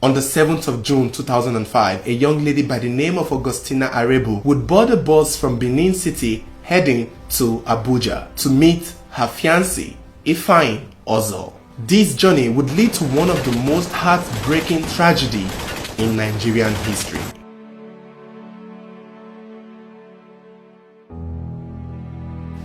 On the 7th of June 2005, a young lady by the name of Augustina Arebu would board a bus from Benin City heading to Abuja to meet her fiancé, Ifeanyi Ozo. This journey would lead to one of the most heartbreaking tragedy in Nigerian history.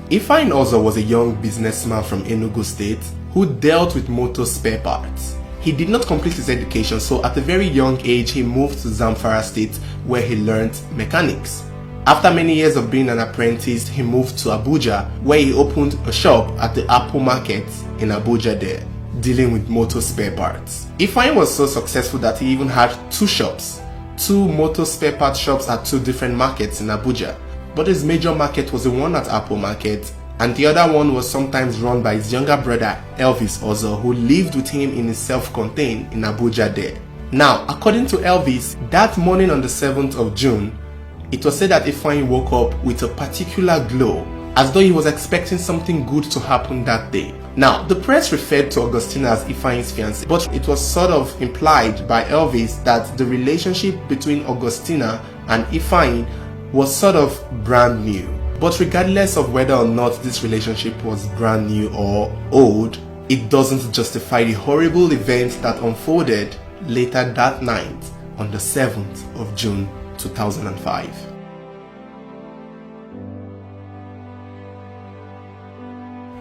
Ifeanyi Ozo was a young businessman from Enugu State who dealt with motor spare parts. He did not complete his education, so at a very young age he moved to Zamfara State where he learned mechanics. After many years of being an apprentice, he moved to Abuja where he opened a shop at the Apo Market in Abuja there, dealing with motor spare parts. Ifeanyi was so successful that he even had two shops, two motor spare part shops at two different markets in Abuja. But his major market was the one at Apo Market, and the other one was sometimes run by his younger brother Elvis Ozo, who lived with him in his self-contained in Abuja there. Now, according to Elvis, that morning on the 7th of June, it was said that Ifeanyi woke up with a particular glow, as though he was expecting something good to happen that day. Now, the press referred to Augustina as Ifeanyi's fiancé, but it was sort of implied by Elvis that the relationship between Augustina and Ifeanyi was sort of brand new. But regardless of whether or not this relationship was brand new or old, it doesn't justify the horrible events that unfolded later that night on the 7th of June 2005.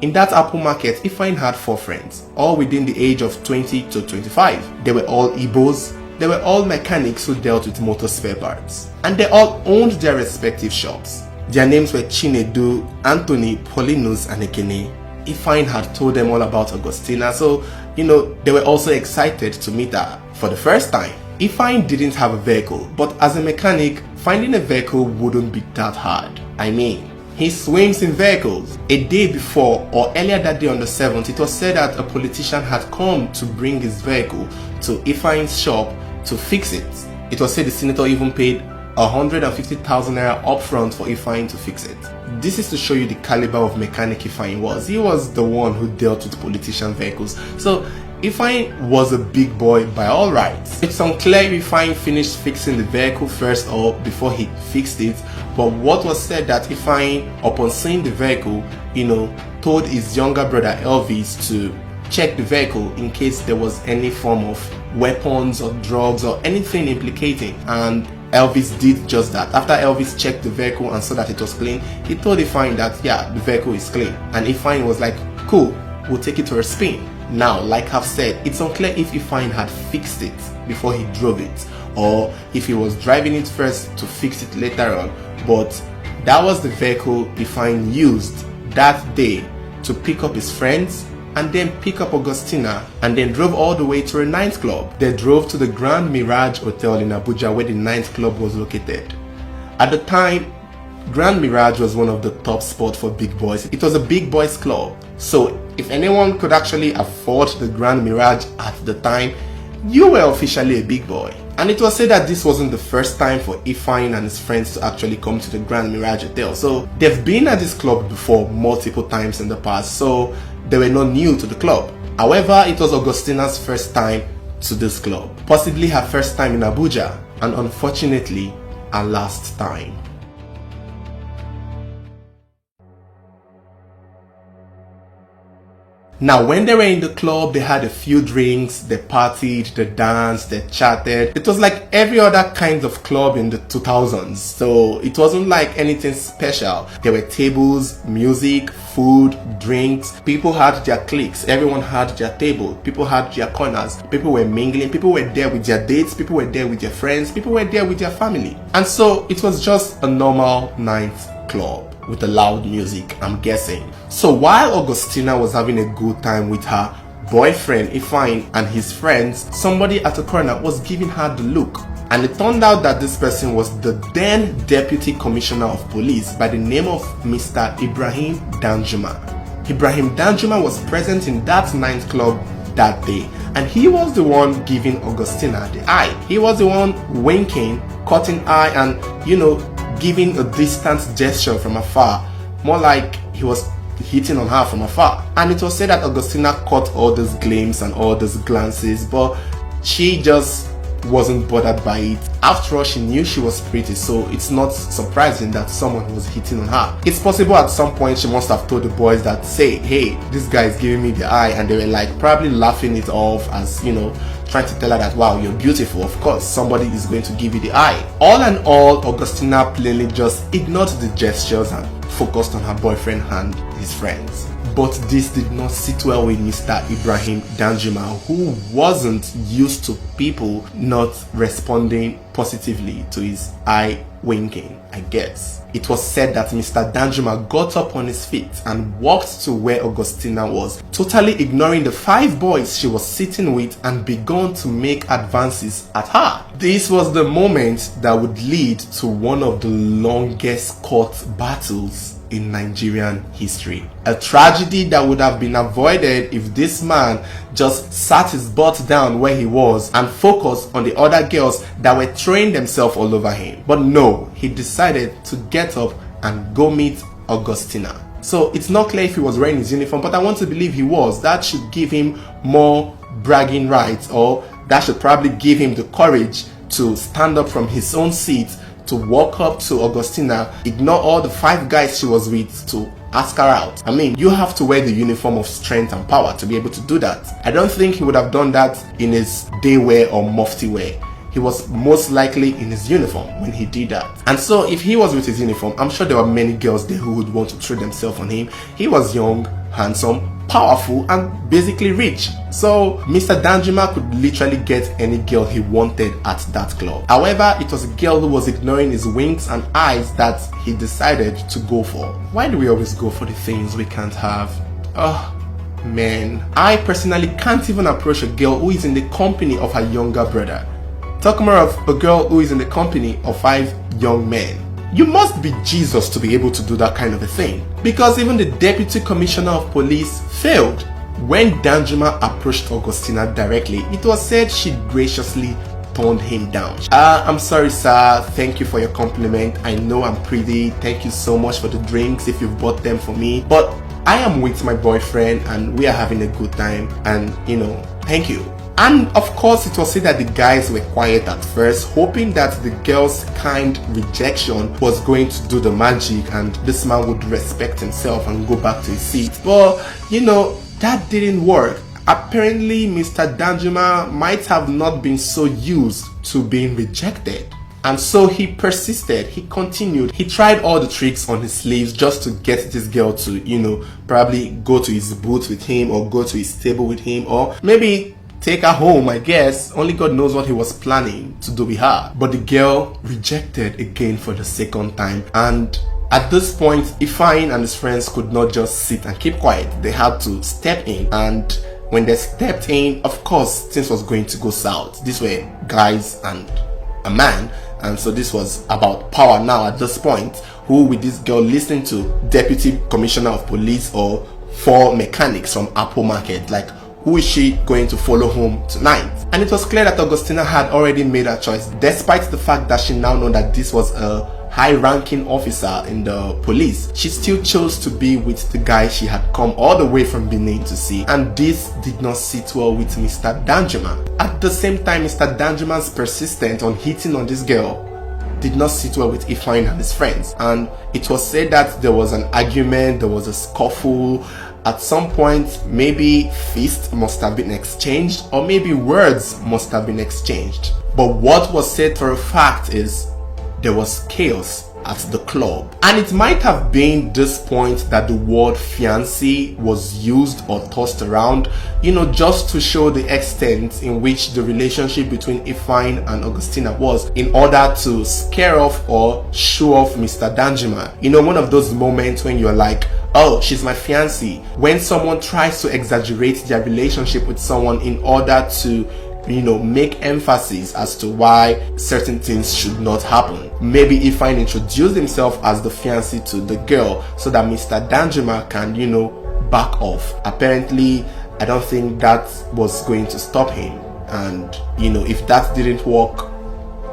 In that Apple Market, Ifeanyi had 4 friends, all within the age of 20 to 25. They were all Igbos, they were all mechanics who dealt with motor spare parts, and they all owned their respective shops. Their names were Chinedu, Anthony, Paulinus, and Ekene. Ifeanyi had told them all about Augustina, so, they were also excited to meet her for the first time. Ifeanyi didn't have a vehicle, but as a mechanic, finding a vehicle wouldn't be that hard. I mean, he swims in vehicles. A day before, or earlier that day on the 7th, it was said that a politician had come to bring his vehicle to Ifeanyi's shop to fix it. It was said the senator even paid 150,000 naira upfront for Ifeanyi to fix it. This is to show you the caliber of mechanic Ifeanyi was. He was the one who dealt with politician vehicles. So Ifeanyi was a big boy by all rights. It's unclear if Ifeanyi finished fixing the vehicle first or before he fixed it, but what was said that Ifeanyi, upon seeing the vehicle, told his younger brother Elvis to check the vehicle in case there was any form of weapons or drugs or anything implicating, and Elvis did just that. After Elvis checked the vehicle and saw that it was clean, he told Ifeanyi that the vehicle is clean, and Ifeanyi was like, cool, we'll take it for a spin. Now, like I've said, it's unclear if Ifeanyi had fixed it before he drove it, or if he was driving it first to fix it later on, but that was the vehicle Ifeanyi used that day to pick up his friends and then pick up Augustina, and then drove all the way to a nightclub. They drove to the Grand Mirage Hotel in Abuja where the nightclub was located. At the time, Grand Mirage was one of the top spots for big boys. It was a big boys club. So if anyone could actually afford the Grand Mirage at the time, you were officially a big boy. And it was said that this wasn't the first time for Ifeanyi and his friends to actually come to the Grand Mirage Hotel. So they've been at this club before multiple times in the past, so they were not new to the club. However, it was Augustina's first time to this club, possibly her first time in Abuja, and unfortunately, her last time. Now, when they were in the club, they had a few drinks, they partied, they danced, they chatted. It was like every other kind of club in the 2000s, so it wasn't like anything special. There were tables, music, food, drinks. People had their cliques, everyone had their table, people had their corners, people were mingling, people were there with their dates, people were there with their friends, people were there with their family. And so it was just a normal night club with the loud music, I'm guessing. So while Augustina was having a good time with her boyfriend Ifeanyi and his friends, somebody at the corner was giving her the look. And it turned out that this person was the then Deputy Commissioner of Police by the name of Mr. Ibrahim Danjuma. Ibrahim Danjuma was present in that nightclub that day, and he was the one giving Augustina the eye. He was the one winking, cutting eye, and giving a distant gesture from afar, more like he was hitting on her from afar. And it was said that Augustina caught all those gleams and all those glances, but she just wasn't bothered by it. After all, she knew she was pretty, so it's not surprising that someone was hitting on her. It's possible at some point she must have told the boys that, say, hey, this guy is giving me the eye, and they were like probably laughing it off as, you know, trying to tell her that, wow, you're beautiful, of course somebody is going to give you the eye. All in all, Augustina plainly just ignored the gestures and focused on her boyfriend and his friends. But this did not sit well with Mr. Ibrahim Danjuma, who wasn't used to people not responding positively to his eye winking, I guess. It was said that Mr. Danjuma got up on his feet and walked to where Augustina was, totally ignoring the 5 boys she was sitting with, and began to make advances at her. This was the moment that would lead to one of the longest court battles in Nigerian history. A tragedy that would have been avoided if this man just sat his butt down where he was and focused on the other girls that were throwing themselves all over him. But no, he decided to get up and go meet Augustina. So it's not clear if he was wearing his uniform, but I want to believe he was. That should give him more bragging rights, or that should probably give him the courage to stand up from his own seat, to walk up to Augustina, ignore all the 5 guys she was with, to ask her out. I mean, you have to wear the uniform of strength and power to be able to do that. I don't think he would have done that in his day wear or mufti wear. He was most likely in his uniform when he did that. And so if he was with his uniform, I'm sure there were many girls there who would want to throw themselves on him. He was young, handsome, powerful, and basically rich. So Mr. Danjuma could literally get any girl he wanted at that club. However, it was a girl who was ignoring his winks and eyes that he decided to go for. Why do we always go for the things we can't have? Man, I personally can't even approach a girl who is in the company of her younger brother. Talk more of a girl who is in the company of 5 young men. You must be Jesus to be able to do that kind of a thing, because even the Deputy Commissioner of Police failed. When Danjuma approached Augustina directly, it was said she graciously turned him down. I'm sorry sir, thank you for your compliment. I know I'm pretty, thank you so much for the drinks if you've bought them for me, but I am with my boyfriend and we are having a good time, and you know, thank you. And of course, it was said that the guys were quiet at first, hoping that the girl's kind rejection was going to do the magic and this man would respect himself and go back to his seat. But, you know, that didn't work. Apparently, Mr. Danjuma might have not been so used to being rejected. And so he persisted, he continued, he tried all the tricks on his sleeves just to get this girl to, you know, probably go to his booth with him or go to his table with him, or maybe take her home, I guess. Only God knows what he was planning to do with her. But the girl rejected again for the 2nd time. And at this point, Ifeanyi and his friends could not just sit and keep quiet. They had to step in. And when they stepped in, of course, things was going to go south. These were guys and a man. And so this was about power now at this point. Who will this girl listen to? Deputy Commissioner of Police or 4 mechanics from Apo Market? Like, who is she going to follow home tonight? And it was clear that Augustina had already made her choice, despite the fact that she now knew that this was a high-ranking officer in the police. She still chose to be with the guy she had come all the way from Benin to see, and this did not sit well with Mr. Danjuma. At the same time, Mr. Danjuma's persistence on hitting on this girl did not sit well with Ifeanyi and his friends, and it was said that there was an argument, there was a scuffle. At some point, maybe fists must have been exchanged, or maybe words must have been exchanged. But what was said for a fact is there was chaos at the club. And it might have been this point that the word fiancé was used or tossed around, you know, just to show the extent in which the relationship between Ifeanyi and Augustina was, in order to scare off or show off Mr. Danjuma. You know, one of those moments when you're like, oh, she's my fiancé. When someone tries to exaggerate their relationship with someone in order to, you know, make emphasis as to why certain things should not happen. Maybe Ifeanyi introduced himself as the fiancé to the girl so that Mr. Danjuma can, you know, back off. Apparently, I don't think that was going to stop him. And, you know, if that didn't work,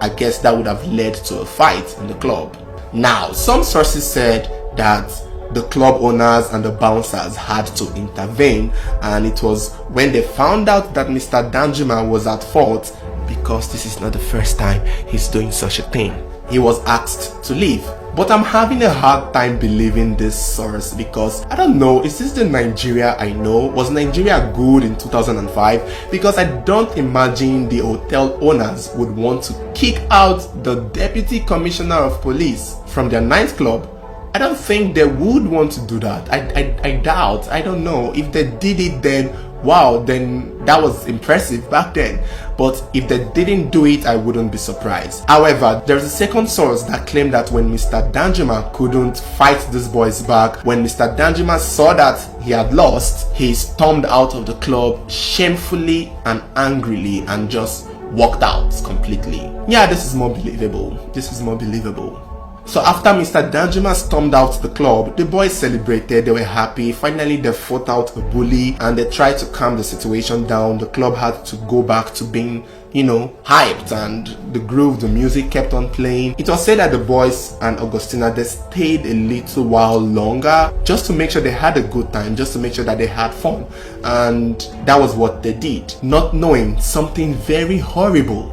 I guess that would have led to a fight in the club. Now, some sources said that the club owners and the bouncers had to intervene, and it was when they found out that Mr. Danjuma was at fault because this is not the first time he's doing such a thing. He was asked to leave. But I'm having a hard time believing this source because I don't know, is this the Nigeria I know? Was Nigeria good in 2005? Because I don't imagine the hotel owners would want to kick out the deputy commissioner of police from their nightclub. I don't think they would want to do that. I doubt. I don't know. If they did it, then wow, then that was impressive back then. But if they didn't do it, I wouldn't be surprised. However, there's a second source that claimed that when Mr. Danjuma couldn't fight these boys back, when Mr. Danjuma saw that he had lost, he stormed out of the club shamefully and angrily and just walked out completely. Yeah, this is more believable. This is more believable. So after Mr. Danjuma stormed out the club, the boys celebrated, they were happy. Finally, they fought out a bully and they tried to calm the situation down. The club had to go back to being, hyped, and the groove, the music kept on playing. It was said that the boys and Augustina, they stayed a little while longer just to make sure they had a good time, just to make sure that they had fun. And that was what they did, not knowing something very horrible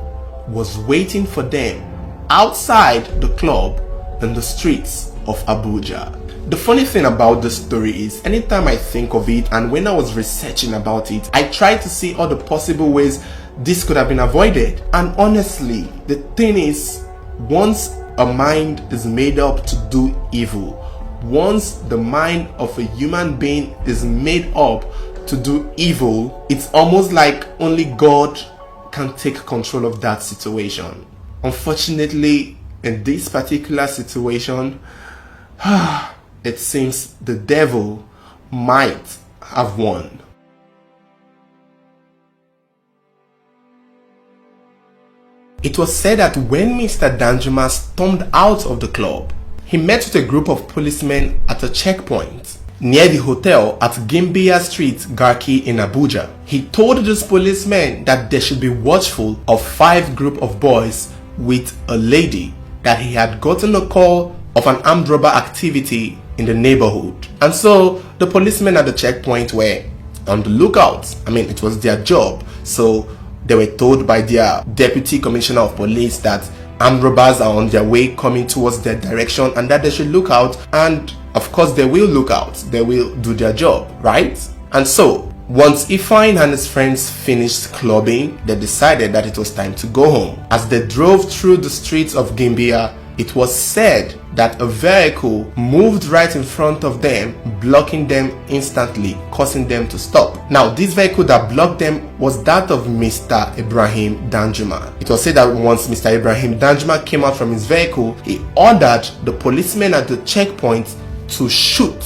was waiting for them outside the club in the streets of Abuja. The funny thing about this story is anytime I think of it, and when I was researching about it, I tried to see all the possible ways this could have been avoided. And honestly, the thing is, once a mind is made up to do evil, once the mind of a human being is made up to do evil, it's almost like only God can take control of that situation. Unfortunately, in this particular situation, it seems the devil might have won. It was said that when Mr. Danjuma stormed out of the club, he met with a group of policemen at a checkpoint near the hotel at Gimbiya Street, Garki in Abuja. He told these policemen that they should be watchful of 5 group of boys with a lady, that he had gotten a call of an armed robber activity in the neighborhood. And so the policemen at the checkpoint were on the lookout. I mean, it was their job. So they were told by their deputy commissioner of police that armed robbers are on their way coming towards their direction and that they should look out. And of course they will look out. They will do their job, right? And so once Ifeanyi and his friends finished clubbing, they decided that it was time to go home. As they drove through the streets of Gimbiya, it was said that a vehicle moved right in front of them, blocking them instantly, causing them to stop. Now, this vehicle that blocked them was that of Mr. Ibrahim Danjuma. It was said that once Mr. Ibrahim Danjuma came out from his vehicle, he ordered the policemen at the checkpoint to shoot,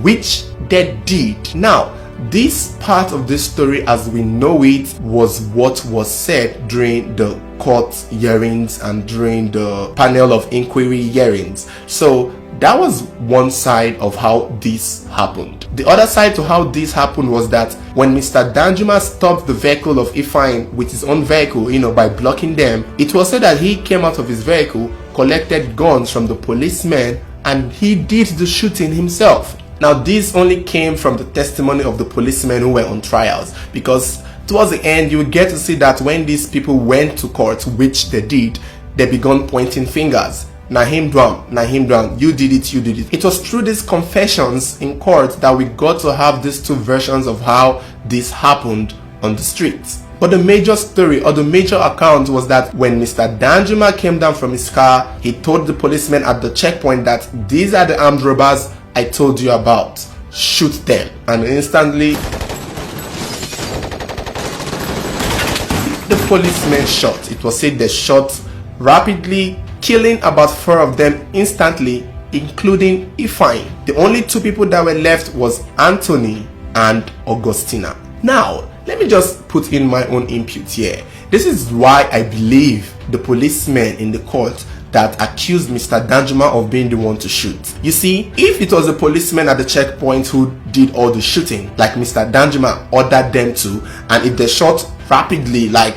which they did. Now, this part of this story as we know it was what was said during the court hearings and during the panel of inquiry hearings. So that was one side of how this happened. The other side to how this happened was that when Mr. Danjuma stopped the vehicle of Ifeanyi with his own vehicle, by blocking them, it was said that he came out of his vehicle, collected guns from the policemen, and he did the shooting himself. Now, this only came from the testimony of the policemen who were on trials, because towards the end, you will get to see that when these people went to court, which they did, they began pointing fingers. Nahim Dwam, you did it, you did it. It was through these confessions in court that we got to have these 2 versions of how this happened on the streets. But the major story or the major account was that when Mr. Danjuma came down from his car, he told the policemen at the checkpoint that these are the armed robbers I told you about. Shoot them. And instantly, the policemen shot. It was said they shot rapidly, killing about 4 of them instantly, including Ifeanyi. The only 2 people that were left was Anthony and Augustina. Now, let me just put in my own input here. This is why I believe the policemen in the court that accused Mr. Danjuma of being the one to shoot. You see, if it was the policemen at the checkpoint who did all the shooting, like Mr. Danjuma ordered them to, and if they shot rapidly, like,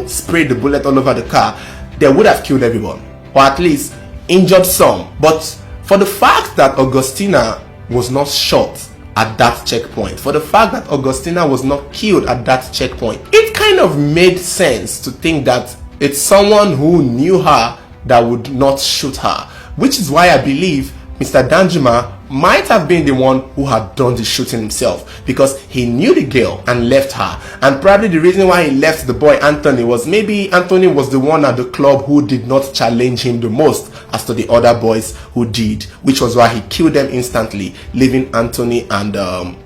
sprayed the bullet all over the car, they would have killed everyone, or at least injured some. But for the fact that Augustina was not shot at that checkpoint, for the fact that Augustina was not killed at that checkpoint, it kind kind of made sense to think that it's someone who knew her that would not shoot her, which is why I believe Mr. Danjuma might have been the one who had done the shooting himself, because he knew the girl and left her. And probably the reason why he left the boy Anthony was maybe Anthony was the one at the club who did not challenge him the most as to the other boys who did, which was why he killed them instantly, leaving Anthony and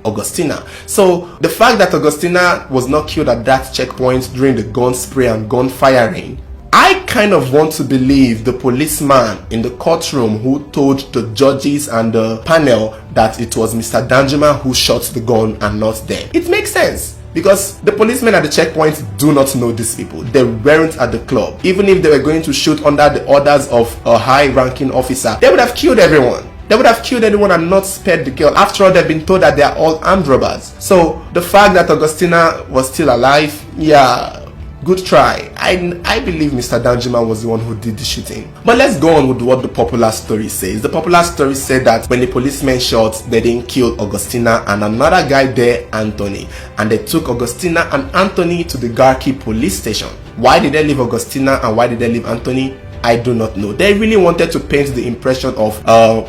Augustina. So the fact that Augustina was not killed at that checkpoint during the gun spray and gun firing, I kind of want to believe the policeman in the courtroom who told the judges and the panel that it was Mr. Danjuma who shot the gun and not them. It makes sense, because the policemen at the checkpoint do not know these people. They weren't at the club. Even if they were going to shoot under the orders of a high-ranking officer, they would have killed everyone. They would have killed anyone and not spared the girl. After all, they've been told that they are all armed robbers. So the fact that Augustina was still alive, yeah, good try. I believe Mr. Danjuma was the one who did the shooting. But let's go on with what the popular story says. The popular story said that when the policemen shot, they didn't kill Augustina and another guy there, Anthony. And they took Augustina and Anthony to the Garki police station. Why did they leave Augustina and why did they leave Anthony? I do not know. They really wanted to paint the impression of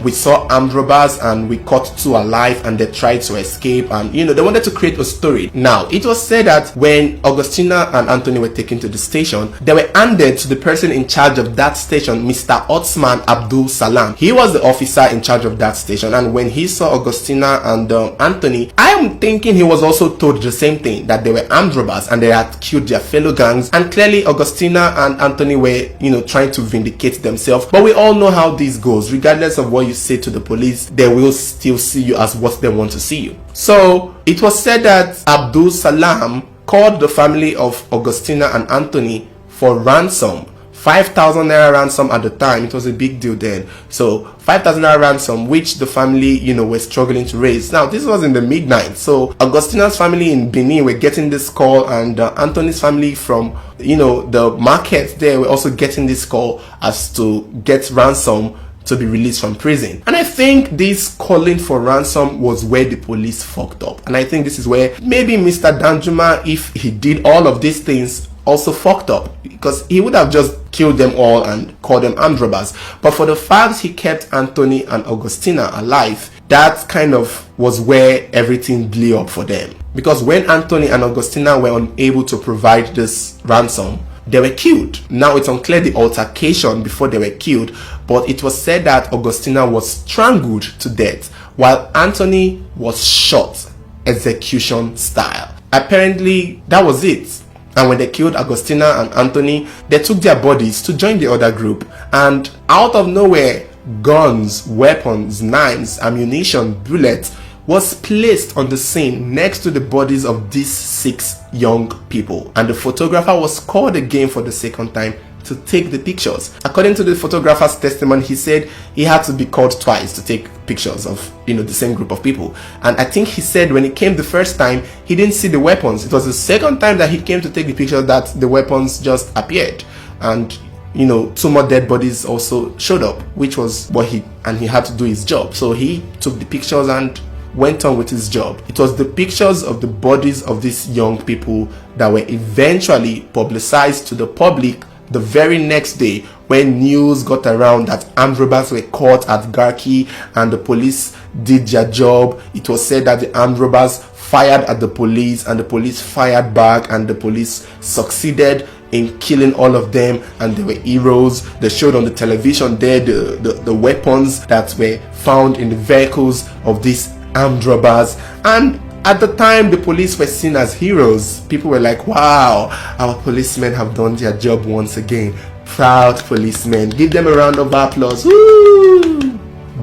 we saw armed robbers and we caught two alive and they tried to escape, and they wanted to create a story. Now, it was said that when Augustina and Anthony were taken to the station, they were handed to the person in charge of that station, Mr. Otsman Abdul Salam. He was the officer in charge of that station, and when he saw Augustina and Anthony, I am thinking he was also told the same thing, that they were armed robbers and they had killed their fellow gangs, and clearly Augustina and Anthony were trying to vindicate themselves. But we all know how this goes. Regardless of what you say to the police, they will still see you as what they want to see you. So it was said that Abdul Salam called the family of Augustina and Anthony for ransom. 5,000 naira ransom at the time. It was a big deal then. So 5,000 naira ransom, which the family, were struggling to raise. Now, this was in the midnight. So Augustina's family in Benin were getting this call, and Anthony's family from, the market there were also getting this call as to get ransom to be released from prison. And I think this calling for ransom was where the police fucked up. And I think this is where maybe Mr. Danjuma, if he did all of these things, also fucked up, because he would have just killed them all and called them armed robbers. But for the fact he kept Anthony and Augustina alive, that kind of was where everything blew up for them. Because when Anthony and Augustina were unable to provide this ransom, they were killed. Now it's unclear the altercation before they were killed, but it was said that Augustina was strangled to death while Anthony was shot execution style. Apparently that was it. And when they killed Augustina and Anthony, they took their bodies to join the other group, and out of nowhere, guns, weapons, knives, ammunition, bullets was placed on the scene next to the bodies of these 6 young people. And the photographer was called again for the second time to take the pictures. According to the photographer's testimony, he said he had to be called twice to take pictures of the same group of people. And I think he said when he came the first time, he didn't see the weapons. It was the second time that he came to take the picture that the weapons just appeared, and 2 more dead bodies also showed up, which was what he had to do his job. So he took the pictures and went on with his job. It was the pictures of the bodies of these young people that were eventually publicized to the public the very next day, when news got around that armed robbers were caught at Garki and the police did their job. It was said that the armed robbers fired at the police and the police fired back, and the police succeeded in killing all of them, and they were heroes. They showed on the television there the weapons that were found in the vehicles of these armed robbers, and at the time the police were seen as heroes. People were like, wow, our policemen have done their job once again. Proud policemen. Give them a round of applause. Woo!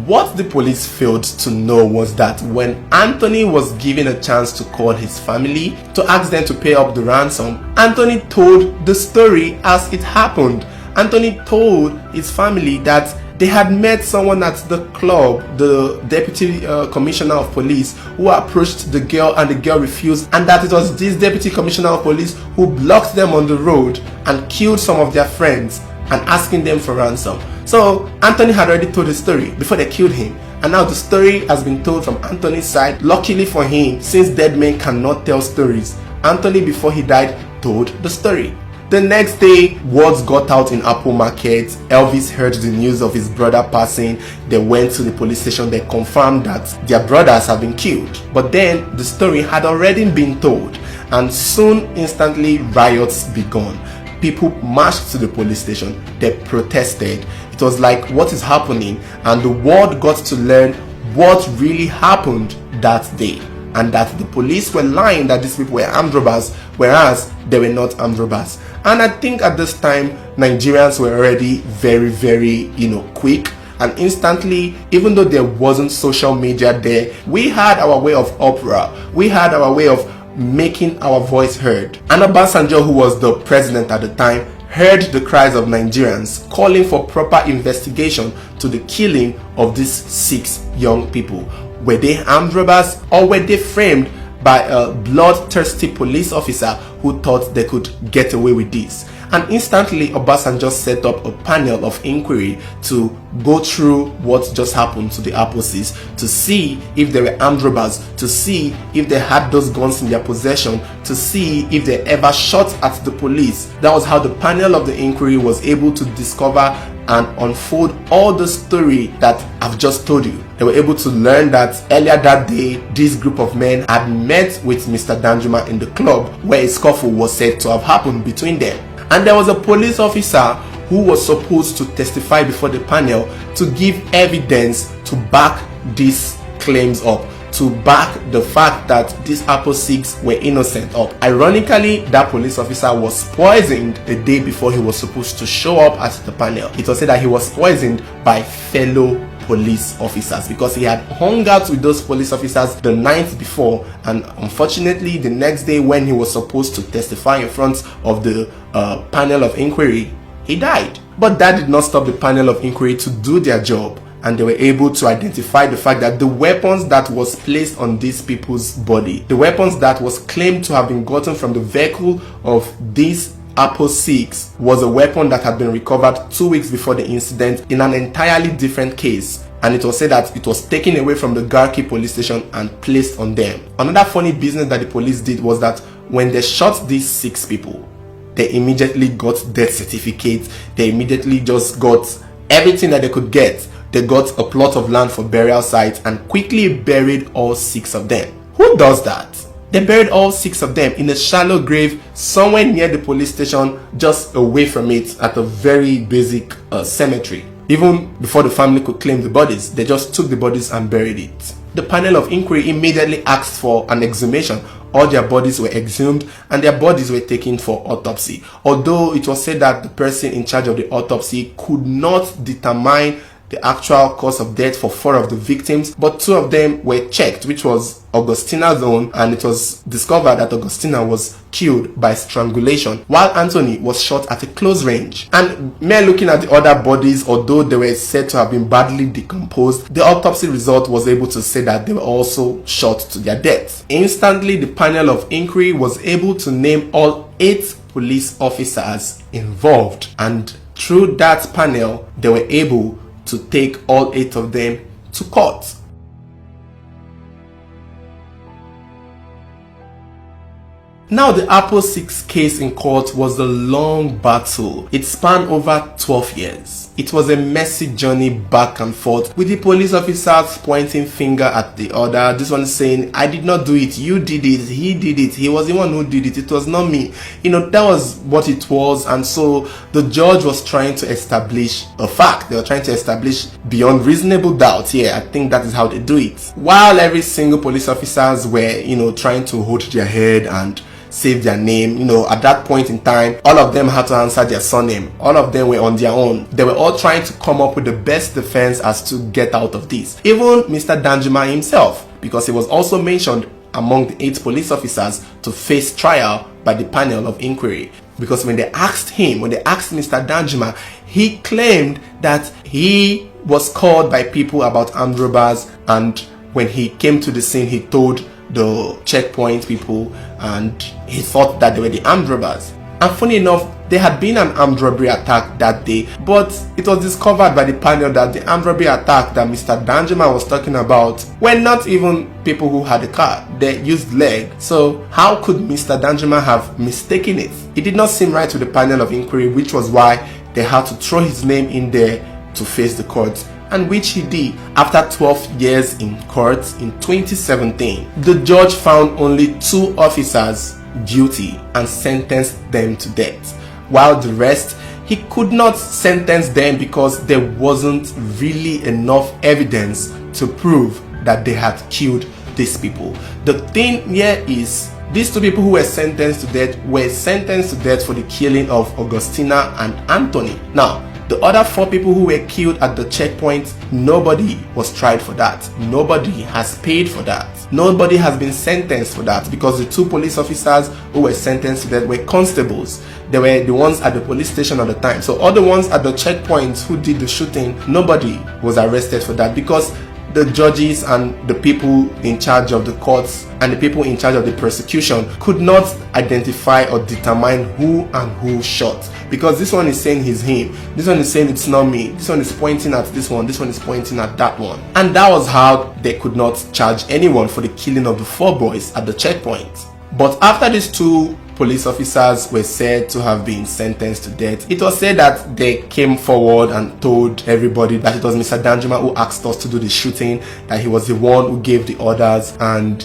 What the police failed to know was that when Anthony was given a chance to call his family to ask them to pay up the ransom, Anthony told the story as it happened. Anthony told his family that they had met someone at the club, the deputy commissioner of police, who approached the girl and the girl refused, and that it was this deputy commissioner of police who blocked them on the road and killed some of their friends and asking them for ransom. So Anthony had already told the story before they killed him, and now the story has been told from Anthony's side. Luckily for him, since dead men cannot tell stories, Anthony, before he died, told the story. The next day, words got out in Apo Market. Elvis heard the news of his brother passing. They went to the police station. They confirmed that their brothers had been killed. But then the story had already been told, and soon, instantly, riots began. People marched to the police station. They protested. It was like, what is happening? And the world got to learn what really happened that day, and that the police were lying that these people were armed robbers, whereas they were not armed robbers. And I think at this time, Nigerians were already very, quick. And instantly, even though there wasn't social media there, we had our way of opera. We had our way of making our voice heard. And Obasanjo, who was the president at the time, heard the cries of Nigerians calling for proper investigation to the killing of these 6 young people. Were they armed robbers, or were they framed by a bloodthirsty police officer who thought they could get away with this? And instantly, Obasanjo set up a panel of inquiry to go through what just happened to the Apo Six, to see if they were armed robbers, to see if they had those guns in their possession, to see if they ever shot at the police. That was how the panel of the inquiry was able to discover and unfold all the story that I've just told you. They were able to learn that earlier that day, this group of men had met with Mr. Danjuma in the club where a scuffle was said to have happened between them. And there was a police officer who was supposed to testify before the panel to give evidence to back these claims up, to back the fact that these Apo Six were innocent up. Ironically, that police officer was poisoned the day before he was supposed to show up at the panel. It was said that he was poisoned by fellow police officers because he had hung out with those police officers the night before, and unfortunately the next day when he was supposed to testify in front of the panel of inquiry, he died. But that did not stop the panel of inquiry to do their job, and they were able to identify the fact that the weapons that was placed on these people's body, the weapons that was claimed to have been gotten from the vehicle of these Apo Six, was a weapon that had been recovered 2 weeks before the incident in an entirely different case, and it was said that it was taken away from the Garki police station and placed on them. Another funny business that the police did was that when they shot these 6 people, they immediately got death certificates. They immediately just got everything that they could get. They got a plot of land for burial sites and quickly buried all 6 of them. Who does that? They buried all 6 of them in a shallow grave somewhere near the police station, just away from it, at a very basic cemetery. Even before the family could claim the bodies, they just took the bodies and buried it. The panel of inquiry immediately asked for an exhumation. All their bodies were exhumed and their bodies were taken for autopsy. Although it was said that the person in charge of the autopsy could not determine the actual cause of death for 4 of the victims, but 2 of them were checked, which was Augustina's own, and it was discovered that Augustina was killed by strangulation, while Anthony was shot at a close range. And mere looking at the other bodies, although they were said to have been badly decomposed, the autopsy result was able to say that they were also shot to their deaths. Instantly, the panel of inquiry was able to name all 8 police officers involved, and through that panel, they were able to take all 8 of them to court. Now, the Apo Six case in court was a long battle. It spanned over 12 years. It was a messy journey back and forth, with the police officers pointing finger at the other. This one saying, I did not do it, you did it, he did it, he was the one who did it was not me. That was what it was. And so the judge was trying to establish a fact. They were trying to establish beyond reasonable doubt. Yeah, I think that is how they do it. While every single police officers were, trying to hold their head and save their name. At that point in time, all of them had to answer their surname. All of them were on their own. They were all trying to come up with the best defense as to get out of this. Even Mr. Danjuma himself, because he was also mentioned among the 8 police officers to face trial by the panel of inquiry. Because when they asked Mr. Danjuma, he claimed that he was called by people about armed robbers, and when he came to the scene, he told the checkpoint people, and he thought that they were the armed robbers. And funny enough, there had been an armed robbery attack that day, but it was discovered by the panel that the armed robbery attack that Mr. Danjuma was talking about were not even people who had a car. They used leg. So how could Mr. Danjuma have mistaken it? It did not seem right to the panel of inquiry, which was why they had to throw his name in there to face the court, and which he did. After 12 years in court in 2017, the judge found only 2 officers guilty and sentenced them to death, while the rest he could not sentence them because there wasn't really enough evidence to prove that they had killed these people. The thing here is, these 2 people who were sentenced to death for the killing of Augustina and Anthony. Now, the other 4 people who were killed at the checkpoint, nobody was tried for that. Nobody has paid for that. Nobody has been sentenced for that, because the 2 police officers who were sentenced to death were constables. They were the ones at the police station at the time. So all the ones at the checkpoints who did the shooting, nobody was arrested for that, because the judges and the people in charge of the courts and the people in charge of the prosecution could not identify or determine who and who shot, because this one is saying he's him, this one is saying it's not me, this one is pointing at this one is pointing at that one. And that was how they could not charge anyone for the killing of the 4 boys at the checkpoint. But after these 2 police officers were said to have been sentenced to death, it was said that they came forward and told everybody that it was Mr. Danjuma who asked us to do the shooting, that he was the one who gave the orders, and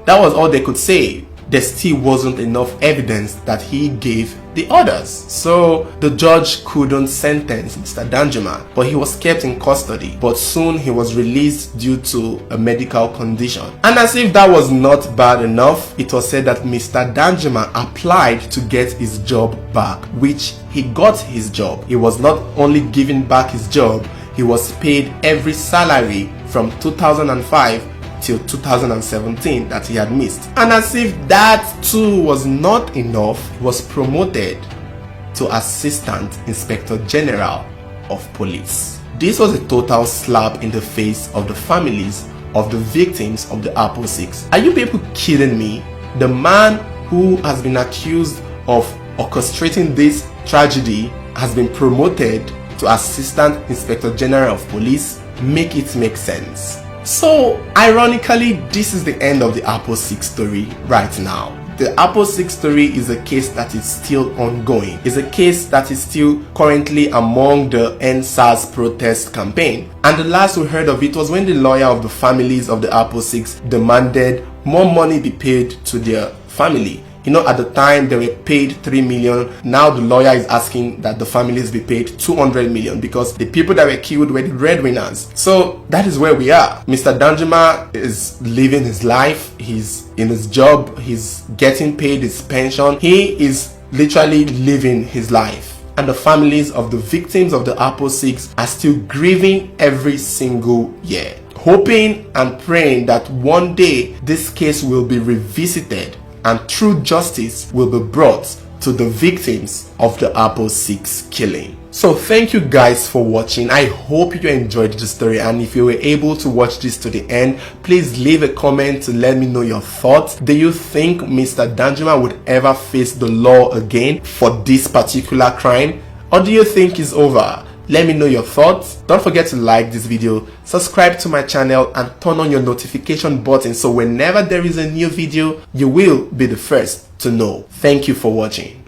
that was all they could say. There still wasn't enough evidence that he gave the orders. So the judge couldn't sentence Mr. Danjuma, but he was kept in custody. But soon he was released due to a medical condition. And as if that was not bad enough, it was said that Mr. Danjuma applied to get his job back, which he got his job. He was not only given back his job, he was paid every salary from 2005 till 2017 that he had missed. And as if that too was not enough, he was promoted to Assistant Inspector General of Police. This was a total slap in the face of the families of the victims of the Apo Six. Are you people kidding me? The man who has been accused of orchestrating this tragedy has been promoted to Assistant Inspector General of Police. Make it make sense. So, ironically, this is the end of the Apo Six story right now. The Apo Six story is a case that is still ongoing. It's a case that is still currently among the End SARS protest campaign. And the last we heard of it was when the lawyer of the families of the Apo Six demanded more money be paid to their family. You know, at the time they were paid 3 million. Now the lawyer is asking that the families be paid 200 million because the people that were killed were the breadwinners. So that is where we are. Mr. Danjuma is living his life. He's in his job. He's getting paid his pension. He is literally living his life. And the families of the victims of the Apo Six are still grieving every single year, hoping and praying that one day this case will be revisited and true justice will be brought to the victims of the Apo Six killing. So thank you guys for watching. I hope you enjoyed the story, and if you were able to watch this to the end, please leave a comment to let me know your thoughts. Do you think Mr. Danjuma would ever face the law again for this particular crime, or do you think it's over? Let me know your thoughts. Don't forget to like this video, subscribe to my channel, and turn on your notification button so whenever there is a new video, you will be the first to know. Thank you for watching.